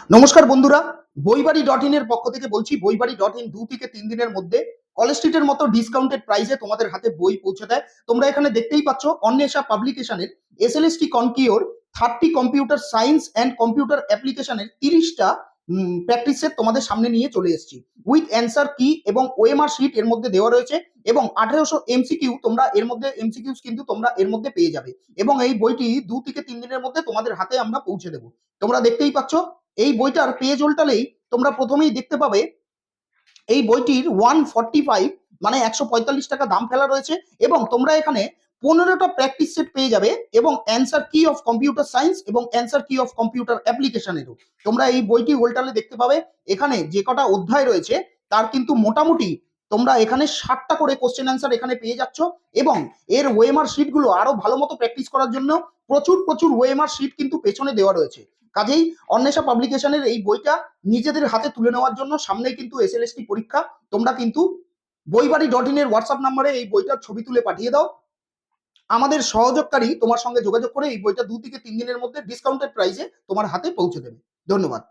নমস্কার বন্ধুরা, বইবাড়ি.in এর পক্ষ থেকে বলছি। বইবাড়ি.in 2 থেকে 3 দিনের মধ্যে কলেজ স্ট্রিটের মতো ডিসকাউন্টেড প্রাইসে তোমাদের হাতে বই পৌঁছে দেয়। তোমরা এখানে দেখতেই পাচ্ছ অন্বেষা পাবলিকেশনের এসএলএসটি কনকিওর 30 কম্পিউটার সায়েন্স অ্যান্ড কম্পিউটার অ্যাপ্লিকেশনের 30টা প্র্যাকটিস সেট তোমাদের সামনে নিয়ে চলে এসেছি। উইথ অ্যান্সার কি এবং ওএমআর শিট এর মধ্যে দেওয়া রয়েছে এবং 1800 এমসিকিউ তোমরা এর মধ্যে এমসিকিউস কিন্তু তোমরা এর মধ্যে পেয়ে যাবে এবং এই বইটি 2 থেকে 3 দিনের মধ্যে তোমাদের হাতে আমরা পৌঁছে দেব। তোমরা দেখতেই পাচ্ছ এই বইটার পেজ উল্টালেই তোমরা প্রথমেই দেখতে পাবে এই বইটির 145 মানে 145 টাকা দাম ফেলা রয়েছে এবং তোমরা এখানে 15টা প্র্যাকটিস সেট পেয়ে যাবে এবং অ্যান্সার কি অফ কম্পিউটার সায়েন্স এবং অ্যান্সার কি অফ কম্পিউটার অ্যাপ্লিকেশনেরও তোমরা এই বইটি উল্টালে দেখতে পাবে এখানে যে কটা অধ্যায় রয়েছে তার কিন্তু মোটামুটি তোমরা এখানে 60টা করে কোশ্চেন অ্যান্সার এখানে পেয়ে যাচ্ছ এবং এর ওএমআর শিটগুলো আরো ভালো মতো প্র্যাকটিস করার জন্য প্রচুর প্রচুর ওএমআর শিট কিন্তু পেছনে দেওয়া রয়েছে। কাজেই অন্বেষা পাবলিকেশনের এই বইটা নিজেদের হাতে তুলে নেওয়ার জন্য সামনে কিন্তু এসএলএসটি পরীক্ষা। তোমরা কিন্তু বইবাড়ি.in এর হোয়াটসঅ্যাপ নাম্বারে এই বইটার ছবি তুলে পাঠিয়ে দাও। আমাদের সহযোগকারী তোমার সঙ্গে যোগাযোগ করে এই বইটা 2 থেকে 3 দিনের মধ্যে ডিসকাউন্টেড প্রাইসে তোমার হাতে পৌঁছে দেবে। ধন্যবাদ।